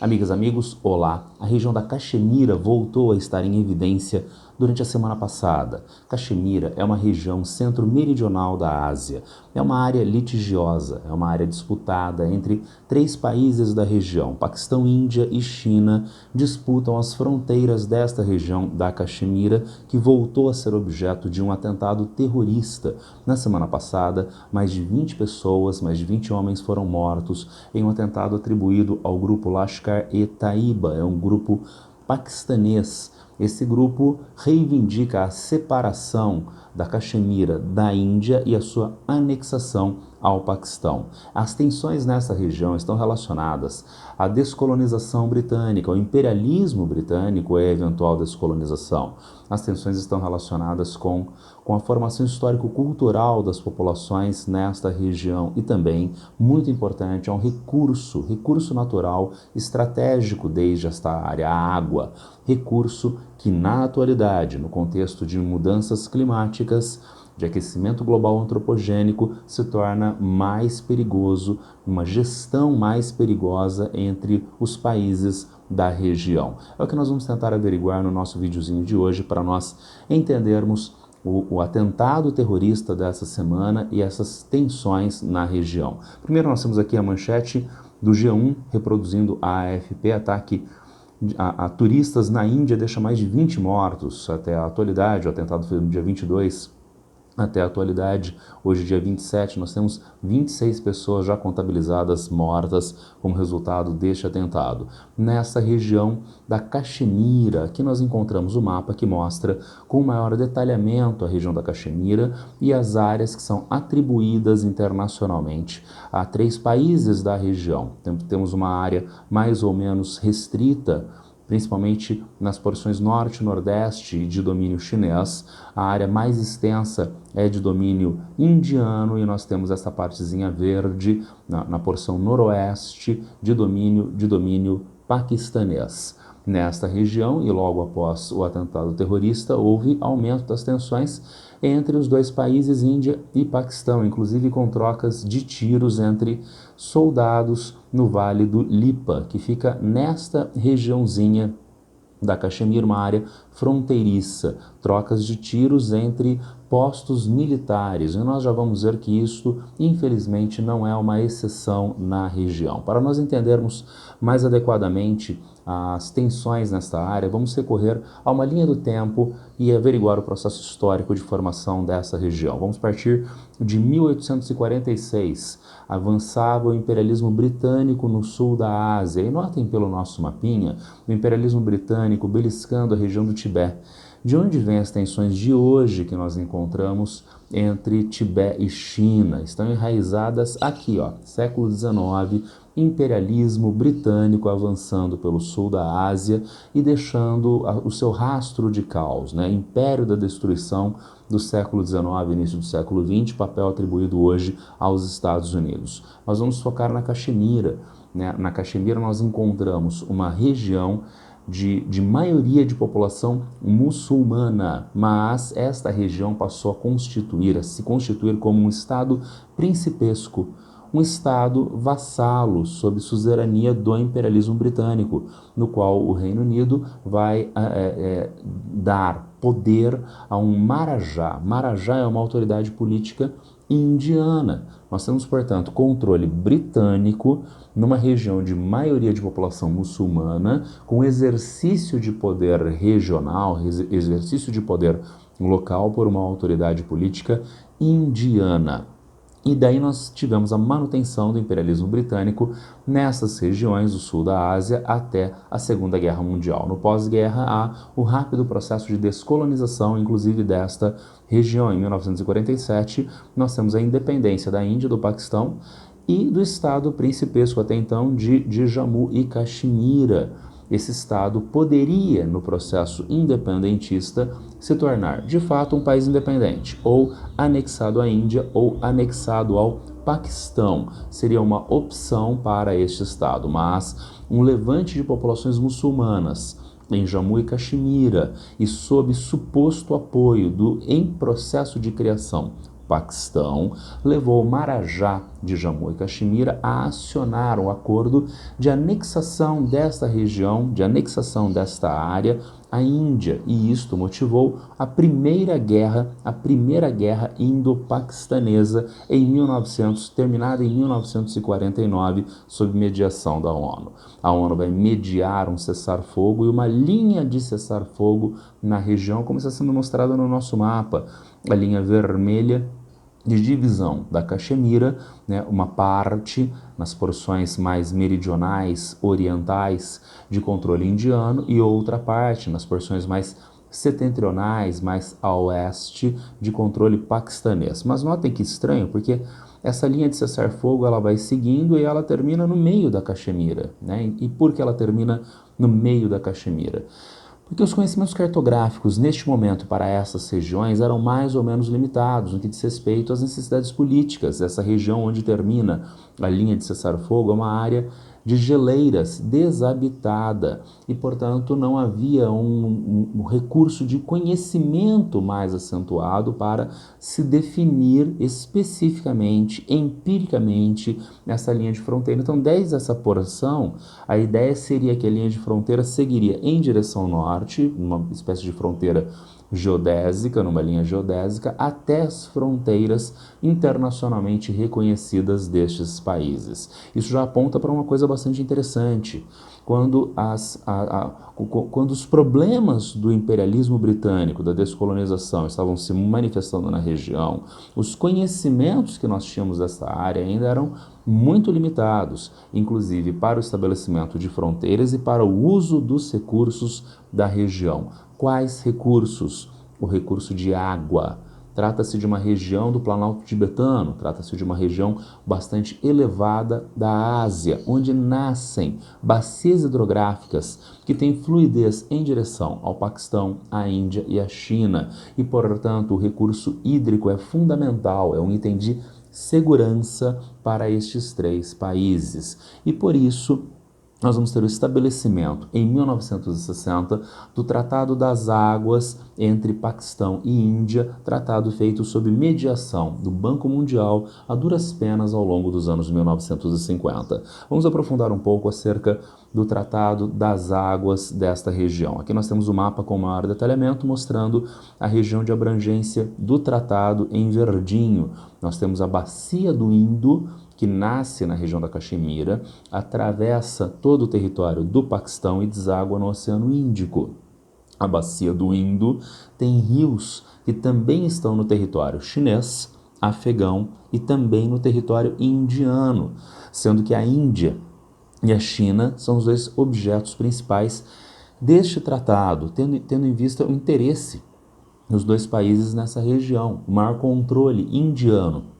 Amigas, amigos, olá! A região da Caxemira voltou a estar em evidência durante a semana passada. Caxemira é uma região centro-meridional da Ásia. É uma área litigiosa, é uma área disputada entre três países da região. Paquistão, Índia e China disputam as fronteiras desta região da Caxemira, que voltou a ser objeto de um atentado terrorista. Na semana passada, mais de 20 pessoas, mais de 20 homens foram mortos em um atentado atribuído ao grupo Lashkar-e-Taiba, é um grupo paquistanês. Esse grupo reivindica a separação da Caxemira da Índia e a sua anexação ao Paquistão. As tensões nessa região estão relacionadas à descolonização britânica, ao imperialismo britânico e à eventual descolonização. As tensões estão relacionadas com a formação histórico-cultural das populações nesta região e também, muito importante, é um recurso natural estratégico desde esta área, a água, recurso que na atualidade, no contexto de mudanças climáticas, de aquecimento global antropogênico, se torna mais perigoso, uma gestão mais perigosa entre os países da região. É o que nós vamos tentar averiguar no nosso videozinho de hoje para nós entendermos o atentado terrorista dessa semana e essas tensões na região. Primeiro nós temos aqui a manchete do G1 reproduzindo a AFP, ataque a turistas na Índia deixa mais de 20 mortos até a atualidade. O atentado foi no dia 22. Até a atualidade, hoje dia 27, nós temos 26 pessoas já contabilizadas mortas como resultado deste atentado. Nessa região da Caxemira, aqui nós encontramos o mapa que mostra com maior detalhamento a região da Caxemira e as áreas que são atribuídas internacionalmente a três países da região. Temos uma área mais ou menos restrita, principalmente nas porções norte e nordeste de domínio chinês. A área mais extensa é de domínio indiano e nós temos essa partezinha verde na porção noroeste de domínio paquistanês. Nesta região, e logo após o atentado terrorista, houve aumento das tensões entre os dois países, Índia e Paquistão, inclusive com trocas de tiros entre soldados no Vale do Lipa, que fica nesta regiãozinha da Caxemira, uma área fronteiriça, trocas de tiros entre postos militares, e nós já vamos ver que isso, infelizmente, não é uma exceção na região. Para nós entendermos mais adequadamente as tensões nesta área, vamos recorrer a uma linha do tempo e averiguar o processo histórico de formação dessa região. Vamos partir de 1846, avançava o imperialismo britânico no sul da Ásia, e notem pelo nosso mapinha, o imperialismo britânico beliscando a região do Tibete. De onde vêm as tensões de hoje que nós encontramos entre Tibete e China? Estão enraizadas aqui, ó, século XIX, imperialismo britânico avançando pelo sul da Ásia e deixando o seu rastro de caos, né? Império da destruição do século XIX, início do século XX, papel atribuído hoje aos Estados Unidos. Nós vamos focar na Caxemira, né? Na Caxemira nós encontramos uma região de maioria de população muçulmana, mas esta região passou a se constituir como um estado principesco, um estado vassalo sob suzerania do imperialismo britânico, no qual o Reino Unido vai dar poder a um Marajá. Marajá é uma autoridade política indiana. Nós temos, portanto, controle britânico numa região de maioria de população muçulmana, com exercício de poder regional, exercício de poder local por uma autoridade política indiana. E daí nós tivemos a manutenção do imperialismo britânico nessas regiões do sul da Ásia até a Segunda Guerra Mundial. No pós-guerra há o rápido processo de descolonização, inclusive desta região. Em 1947, nós temos a independência da Índia e do Paquistão e do estado principesco até então de Jammu e Caxemira. Esse estado poderia, no processo independentista, se tornar de fato um país independente, ou anexado à Índia ou anexado ao Paquistão. Seria uma opção para este estado, mas um levante de populações muçulmanas em Jammu e Caxemira e sob suposto apoio em processo de criação Paquistão, levou o Marajá de Jammu e Caxemira a acionar o acordo de anexação desta região, de anexação desta área à Índia, e isto motivou a primeira guerra indo-paquistanesa terminada em 1949, sob mediação da ONU. A ONU vai mediar um cessar-fogo e uma linha de cessar-fogo na região, como está sendo mostrada no nosso mapa. A linha vermelha de divisão da Caxemira, né, uma parte nas porções mais meridionais, orientais, de controle indiano, e outra parte nas porções mais setentrionais, mais a oeste, de controle paquistanês. Mas notem que estranho, porque essa linha de cessar-fogo ela vai seguindo e ela termina no meio da Caxemira, né? E por que ela termina no meio da Caxemira? Porque os conhecimentos cartográficos neste momento para essas regiões eram mais ou menos limitados no que diz respeito às necessidades políticas. Essa região onde termina a linha de cessar-fogo é uma área de geleiras, desabitada, e, portanto, não havia um recurso de conhecimento mais acentuado para se definir especificamente, empiricamente, essa linha de fronteira. Então, desde essa porção, a ideia seria que a linha de fronteira seguiria em direção norte, uma espécie de fronteira geodésica, numa linha geodésica, até as fronteiras internacionalmente reconhecidas destes países. Isso já aponta para uma coisa bastante interessante. Quando os problemas do imperialismo britânico, da descolonização, estavam se manifestando na região, os conhecimentos que nós tínhamos dessa área ainda eram muito limitados, inclusive para o estabelecimento de fronteiras e para o uso dos recursos da região. Quais recursos? O recurso de água. Trata-se de uma região do Planalto Tibetano, trata-se de uma região bastante elevada da Ásia, onde nascem bacias hidrográficas que têm fluidez em direção ao Paquistão, à Índia e à China. E, portanto, o recurso hídrico é fundamental, é um item de segurança para estes três países. E, por isso, nós vamos ter o estabelecimento, em 1960, do Tratado das Águas entre Paquistão e Índia, tratado feito sob mediação do Banco Mundial a duras penas ao longo dos anos 1950. Vamos aprofundar um pouco acerca do Tratado das Águas desta região. Aqui nós temos o mapa com maior detalhamento mostrando a região de abrangência do tratado em verdinho. Nós temos a Bacia do Indo, que nasce na região da Caxemira, atravessa todo o território do Paquistão e deságua no Oceano Índico. A Bacia do Indo tem rios que também estão no território chinês, afegão e também no território indiano, sendo que a Índia e a China são os dois objetos principais deste tratado, tendo em vista o interesse dos dois países nessa região, o maior controle indiano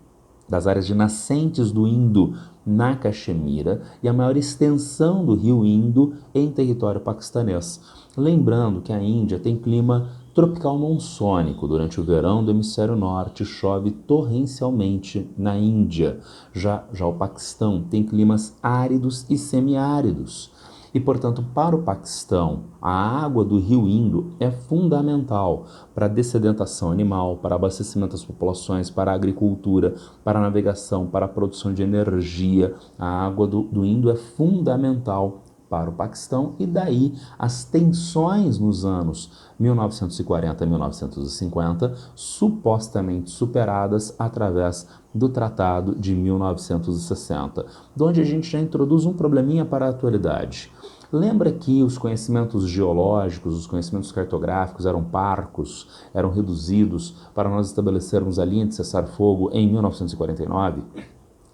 das áreas de nascentes do Indo na Caxemira e a maior extensão do rio Indo em território paquistanês. Lembrando que a Índia tem clima tropical monsônico. Durante o verão do hemisfério norte chove torrencialmente na Índia. Já o Paquistão tem climas áridos e semiáridos. E, portanto, para o Paquistão, a água do rio Indo é fundamental para a dessedentação animal, para abastecimento das populações, para a agricultura, para a navegação, para a produção de energia. A água do Indo é fundamental para o Paquistão, e daí as tensões nos anos 1940 e 1950, supostamente superadas através do Tratado de 1960, onde a gente já introduz um probleminha para a atualidade. Lembra que os conhecimentos geológicos, os conhecimentos cartográficos eram parcos, eram reduzidos para nós estabelecermos a linha de cessar-fogo em 1949?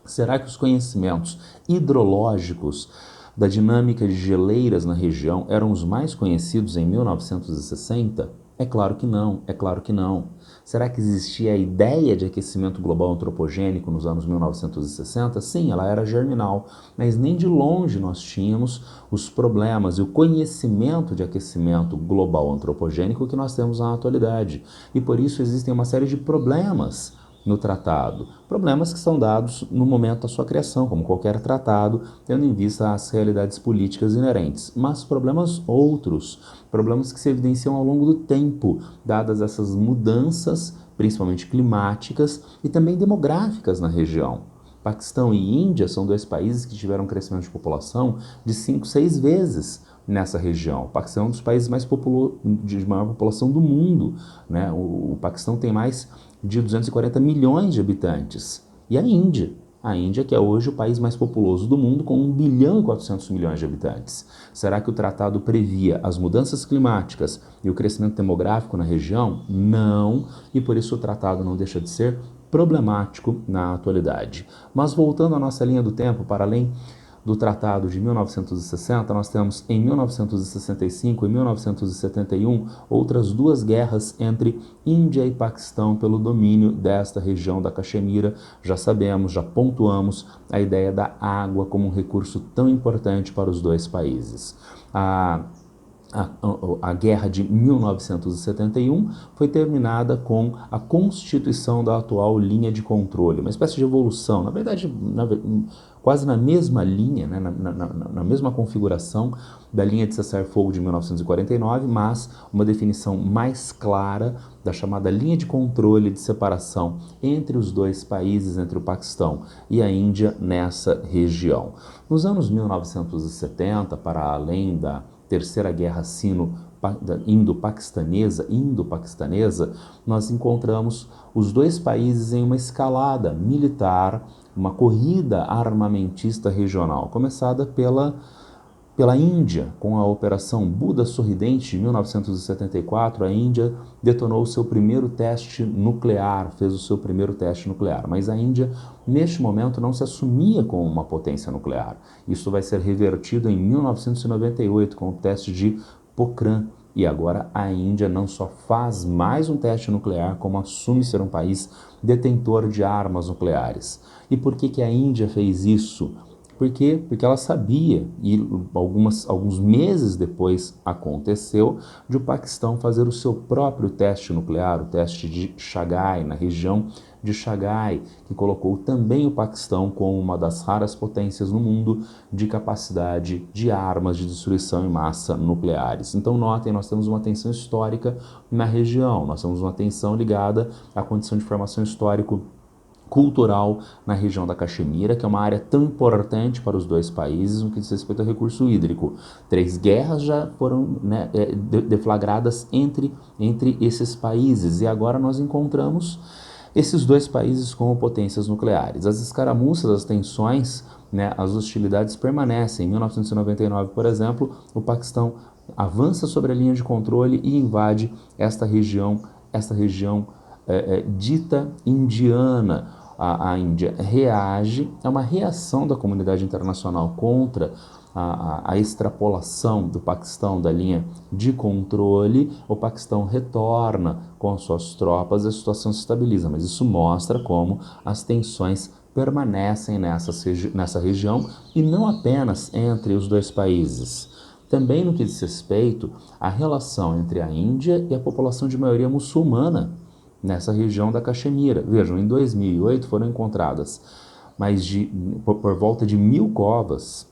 Será que os conhecimentos hidrológicos da dinâmica de geleiras na região eram os mais conhecidos em 1960? É claro que não, é claro que não. Será que existia a ideia de aquecimento global antropogênico nos anos 1960? Sim, ela era germinal, mas nem de longe nós tínhamos os problemas e o conhecimento de aquecimento global antropogênico que nós temos na atualidade. E por isso existem uma série de problemas no tratado. Problemas que são dados no momento da sua criação, como qualquer tratado, tendo em vista as realidades políticas inerentes. Mas problemas outros, problemas que se evidenciam ao longo do tempo, dadas essas mudanças principalmente climáticas e também demográficas na região. Paquistão e Índia são dois países que tiveram um crescimento de população de 5, 6 vezes nessa região. O Paquistão é um dos países de maior população do mundo, né? O Paquistão tem mais de 240 milhões de habitantes. E a Índia? A Índia, que é hoje o país mais populoso do mundo, com 1 bilhão e 400 milhões de habitantes. Será que o tratado previa as mudanças climáticas e o crescimento demográfico na região? Não, e por isso o tratado não deixa de ser problemático na atualidade. Mas voltando à nossa linha do tempo, para além do Tratado de 1960, nós temos em 1965 e 1971 outras duas guerras entre Índia e Paquistão pelo domínio desta região da Caxemira. Já sabemos, já pontuamos a ideia da água como um recurso tão importante para os dois países. A guerra de 1971 foi terminada com a constituição da atual linha de controle, uma espécie de evolução, na verdade, quase na mesma linha, né, na mesma configuração da linha de cessar-fogo de 1949, mas uma definição mais clara da chamada linha de controle de separação entre os dois países, entre o Paquistão e a Índia nessa região. Nos anos 1970, para além da Terceira Guerra Indo-Paquistanesa, nós encontramos os dois países em uma escalada militar, uma corrida armamentista regional, começada pela Índia, com a Operação Buda Sorridente de 1974. A Índia detonou o seu primeiro teste nuclear, fez o seu primeiro teste nuclear, mas a Índia, neste momento, não se assumia como uma potência nuclear. Isso vai ser revertido em 1998 com o teste de Pokhran. E agora a Índia não só faz mais um teste nuclear, como assume ser um país detentor de armas nucleares. E por que a Índia fez isso? Por quê? Porque ela sabia, e alguns meses depois aconteceu, de o Paquistão fazer o seu próprio teste nuclear, o teste de Chagai, na região de Chagai, que colocou também o Paquistão como uma das raras potências no mundo de capacidade de armas de destruição em massa nucleares. Então notem, nós temos uma tensão histórica na região, nós temos uma tensão ligada à condição de formação histórico-cultural na região da Caxemira, que é uma área tão importante para os dois países no que diz respeito ao recurso hídrico. 3 guerras já foram, né, deflagradas entre esses países, e agora nós encontramos esses dois países como potências nucleares. As escaramuças, as tensões, né, as hostilidades permanecem. Em 1999, por exemplo, o Paquistão avança sobre a linha de controle e invade esta região dita indiana. A Índia reage, é uma reação da comunidade internacional contra a extrapolação do Paquistão da linha de controle. O Paquistão retorna com suas tropas e a situação se estabiliza, mas isso mostra como as tensões permanecem nessa região, e não apenas entre os dois países. Também no que diz respeito à relação entre a Índia e a população de maioria muçulmana nessa região da Caxemira. Vejam, em 2008 foram encontradas por volta de 1.000 covas,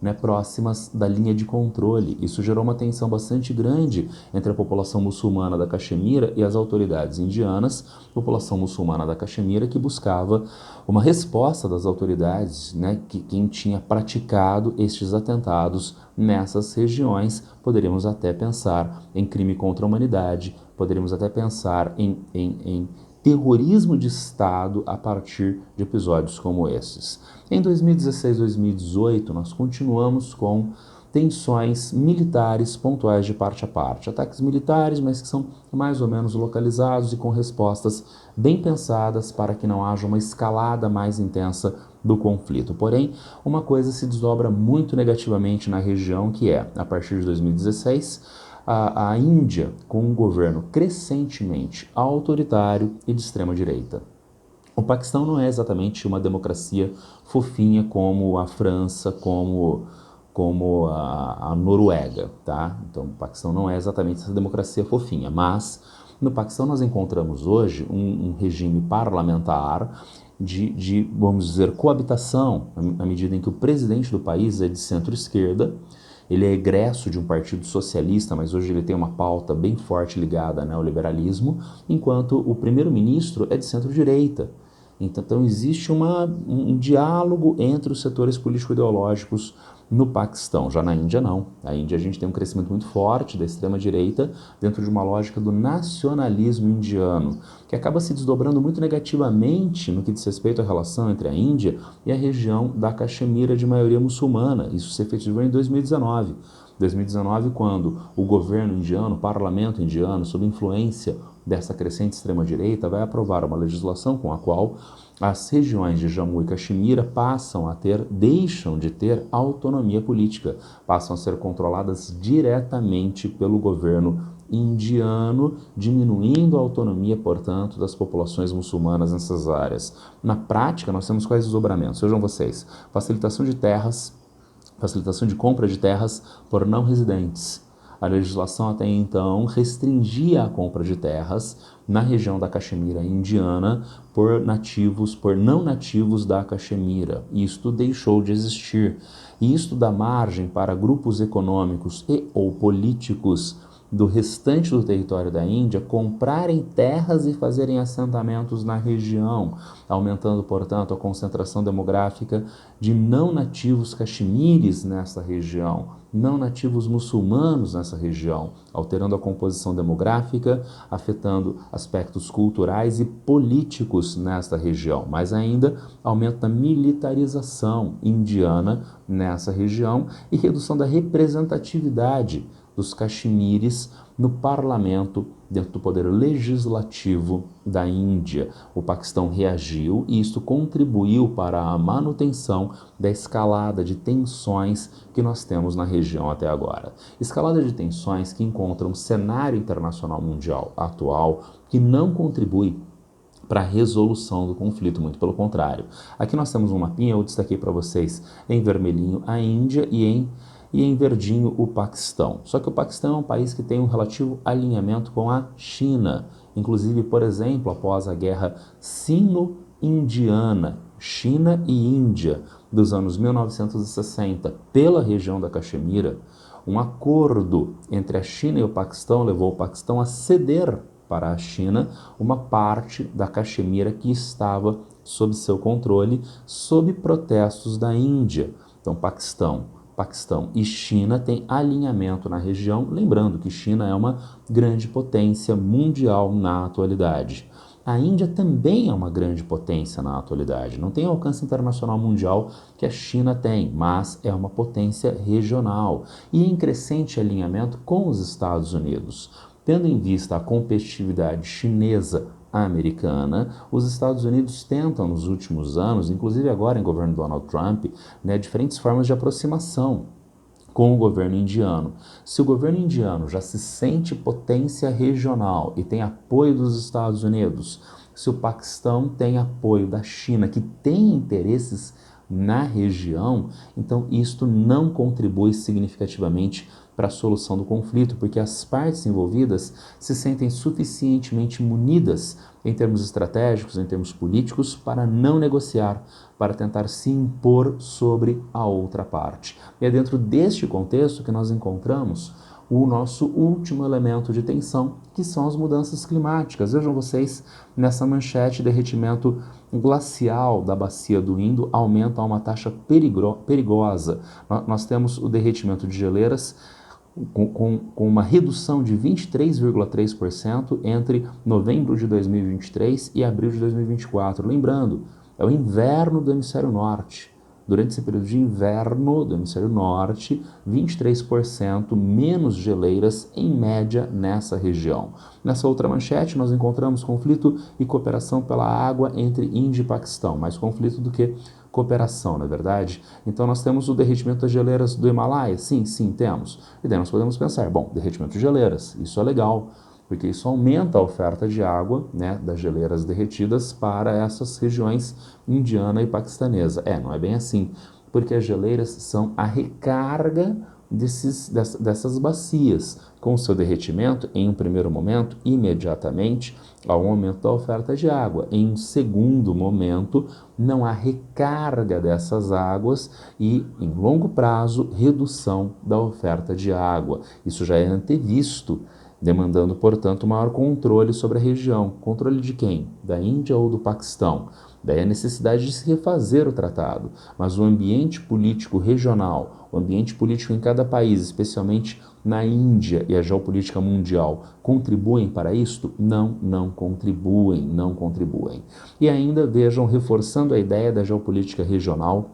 né, próximas da linha de controle. Isso gerou uma tensão bastante grande entre a população muçulmana da Caxemira e as autoridades indianas. População muçulmana da Caxemira que buscava uma resposta das autoridades, né, quem tinha praticado estes atentados nessas regiões. Poderíamos até pensar em crime contra a humanidade, poderíamos até pensar em terrorismo de Estado a partir de episódios como esses. Em 2016 e 2018, nós continuamos com tensões militares pontuais de parte a parte. Ataques militares, mas que são mais ou menos localizados e com respostas bem pensadas para que não haja uma escalada mais intensa do conflito. Porém, uma coisa se desdobra muito negativamente na região, que é, a partir de 2016, a Índia com um governo crescentemente autoritário e de extrema direita. O Paquistão não é exatamente uma democracia fofinha como a França, como a Noruega, tá? Então, o Paquistão não é exatamente essa democracia fofinha, mas no Paquistão nós encontramos hoje um regime parlamentar vamos dizer, coabitação, na medida em que o presidente do país é de centro-esquerda Ele é egresso de um partido socialista, mas hoje ele tem uma pauta bem forte ligada ao neoliberalismo, enquanto o primeiro-ministro é de centro-direita. Então existe um diálogo entre os setores político-ideológicos no Paquistão. Já na Índia, não. Na Índia a gente tem um crescimento muito forte da extrema-direita dentro de uma lógica do nacionalismo indiano, que acaba se desdobrando muito negativamente no que diz respeito à relação entre a Índia e a região da Caxemira de maioria muçulmana. Isso se efetivou em 2019. 2019, quando o governo indiano, o parlamento indiano, sob influência dessa crescente extrema-direita, vai aprovar uma legislação com a qual as regiões de Jammu e Caxemira deixam de ter autonomia política, passam a ser controladas diretamente pelo governo indiano, diminuindo a autonomia, portanto, das populações muçulmanas nessas áreas. Na prática, nós temos quais desdobramentos? Vejam vocês, facilitação de compra de terras por não residentes. A legislação até então restringia a compra de terras na região da Caxemira indiana por não nativos da Caxemira. Isto deixou de existir. E isto dá margem para grupos econômicos e ou políticos do restante do território da Índia comprarem terras e fazerem assentamentos na região, aumentando, portanto, a concentração demográfica de não nativos caxemires nessa região, não nativos muçulmanos nessa região, alterando a composição demográfica, afetando aspectos culturais e políticos nesta região. Mais ainda, aumento da militarização indiana nessa região e redução da representatividade dos caxemires no parlamento, dentro do poder legislativo da Índia. O Paquistão reagiu e isso contribuiu para a manutenção da escalada de tensões que nós temos na região até agora. Escalada de tensões que encontram um cenário internacional mundial atual que não contribui para a resolução do conflito, muito pelo contrário. Aqui nós temos um mapinha, eu destaquei para vocês em vermelhinho a Índia e em verdinho o Paquistão. Só que o Paquistão é um país que tem um relativo alinhamento com a China. Inclusive, por exemplo, após a guerra sino-indiana, China e Índia, dos anos 1960, pela região da Caxemira, um acordo entre a China e o Paquistão levou o Paquistão a ceder para a China uma parte da Caxemira que estava sob seu controle, sob protestos da Índia. Então, Paquistão e China têm alinhamento na região, lembrando que China é uma grande potência mundial na atualidade. A Índia também é uma grande potência na atualidade, não tem alcance internacional mundial que a China tem, mas é uma potência regional e em crescente alinhamento com os Estados Unidos. Tendo em vista a competitividade chinesa americana, os Estados Unidos tentam nos últimos anos, inclusive agora em governo Donald Trump, diferentes formas de aproximação com o governo indiano. Se o governo indiano já se sente potência regional e tem apoio dos Estados Unidos, se o Paquistão tem apoio da China, que tem interesses na região, então isto não contribui significativamente para a solução do conflito, porque as partes envolvidas se sentem suficientemente munidas em termos estratégicos, em termos políticos, para não negociar, para tentar se impor sobre a outra parte. E é dentro deste contexto que nós encontramos o nosso último elemento de tensão, que são as mudanças climáticas. Vejam vocês, nessa manchete, derretimento glacial da bacia do Indo aumenta a uma taxa perigosa. Nós temos o derretimento de geleiras com uma redução de 23,3% entre novembro de 2023 e abril de 2024. Lembrando, é o inverno do hemisfério norte. Durante esse período de inverno do hemisfério norte, 23% menos geleiras em média nessa região. Nessa outra manchete, nós encontramos conflito e cooperação pela água entre Índia e Paquistão. Mais conflito do que cooperação, não é verdade? Então nós temos o derretimento das geleiras do Himalaia? Sim, temos. E daí nós podemos pensar, bom, derretimento de geleiras, isso é legal, porque isso aumenta a oferta de água, das geleiras derretidas para essas regiões indiana e paquistanesa. Não é bem assim, porque as geleiras são a recarga dessas bacias. Com o seu derretimento, em um primeiro momento, imediatamente, há um aumento da oferta de água. Em um segundo momento, não há recarga dessas águas e, em longo prazo, redução da oferta de água. Isso já é antevisto, demandando, portanto, maior controle sobre a região. Controle de quem? Da Índia ou do Paquistão? Daí a necessidade de se refazer o tratado. Mas o ambiente político regional, o ambiente político em cada país, especialmente na Índia e a geopolítica mundial, contribuem para isto? Não contribuem, não contribuem. E ainda, vejam, reforçando a ideia da geopolítica regional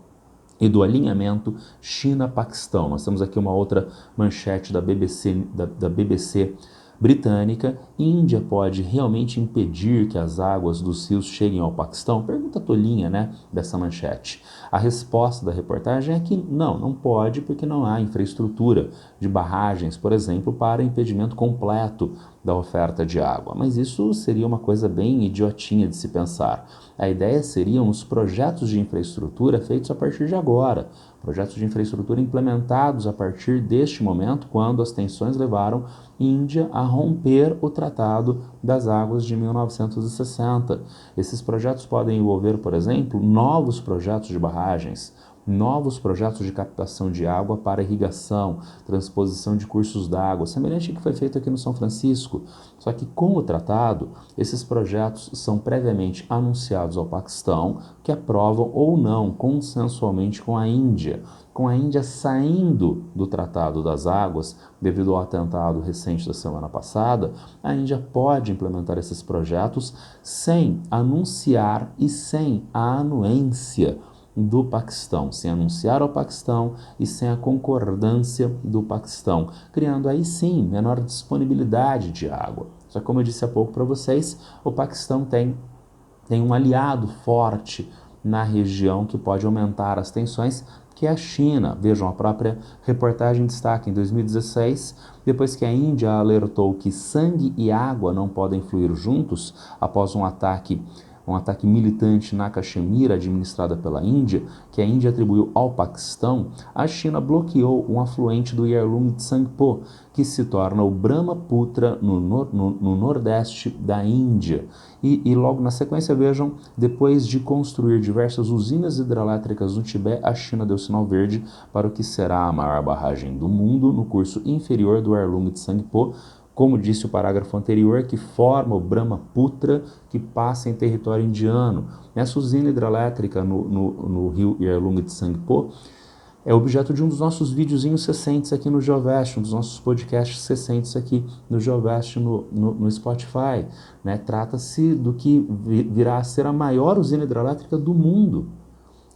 e do alinhamento China-Paquistão. Nós temos aqui uma outra manchete da BBC britânica. Índia pode realmente impedir que as águas dos rios cheguem ao Paquistão? Pergunta tolinha, né, dessa manchete. A resposta da reportagem é que não pode, porque não há infraestrutura de barragens, por exemplo, para impedimento completo da oferta de água. Mas isso seria uma coisa bem idiotinha de se pensar. A ideia seriam os projetos de infraestrutura feitos a partir de agora, projetos de infraestrutura implementados a partir deste momento, quando as tensões levaram Índia a romper o Tratado das Águas de 1960. Esses projetos podem envolver, por exemplo, novos projetos de barragens, novos projetos de captação de água para irrigação, transposição de cursos d'água, semelhante ao que foi feito aqui no São Francisco. Só que com o tratado, esses projetos são previamente anunciados ao Paquistão, que aprovam ou não consensualmente com a Índia. Com a Índia saindo do Tratado das Águas, devido ao atentado recente da semana passada, a Índia pode implementar esses projetos sem anunciar e sem a anuência do Paquistão, sem anunciar ao Paquistão e sem a concordância do Paquistão, criando aí sim menor disponibilidade de água. Só que, como eu disse há pouco para vocês, o Paquistão tem um aliado forte na região que pode aumentar as tensões, que é a China. Vejam, a própria reportagem destaca em 2016, depois que a Índia alertou que sangue e água não podem fluir juntos após um ataque militante na Caxemira, administrada pela Índia, que a Índia atribuiu ao Paquistão, a China bloqueou um afluente do Yarlung Tsangpo, que se torna o Brahmaputra no nordeste da Índia. E logo na sequência, vejam, depois de construir diversas usinas hidrelétricas no Tibete, a China deu sinal verde para o que será a maior barragem do mundo no curso inferior do Yarlung Tsangpo, como disse o parágrafo anterior, que forma o Brahmaputra, que passa em território indiano. Essa usina hidrelétrica no rio Yarlung Tsangpo é objeto de um dos nossos videozinhos recentes aqui no GeoVest, um dos nossos podcasts recentes aqui no GeoVest no Spotify. Né? Trata-se do que virá a ser a maior usina hidrelétrica do mundo.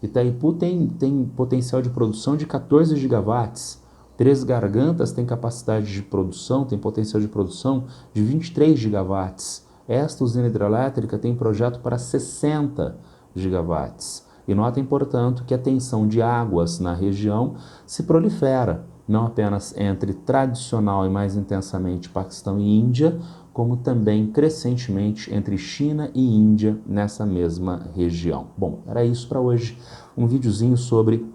Itaipu tem potencial de produção de 14 gigawatts. Três Gargantas tem capacidade de produção, tem potencial de produção de 23 gigawatts. Esta usina hidrelétrica tem projeto para 60 gigawatts. E notem, portanto, que a tensão de águas na região se prolifera, não apenas entre tradicional e mais intensamente Paquistão e Índia, como também crescentemente entre China e Índia nessa mesma região. Bom, era isso para hoje. Um videozinho sobre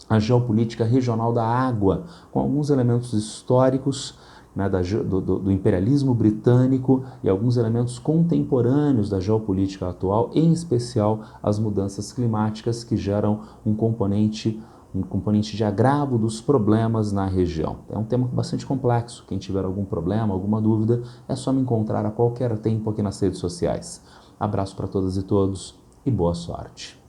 a geopolítica regional da água, com alguns elementos históricos, né, do imperialismo britânico e alguns elementos contemporâneos da geopolítica atual, em especial as mudanças climáticas que geram um componente de agravo dos problemas na região. É um tema bastante complexo. Quem tiver algum problema, alguma dúvida, é só me encontrar a qualquer tempo aqui nas redes sociais. Abraço para todas e todos e boa sorte.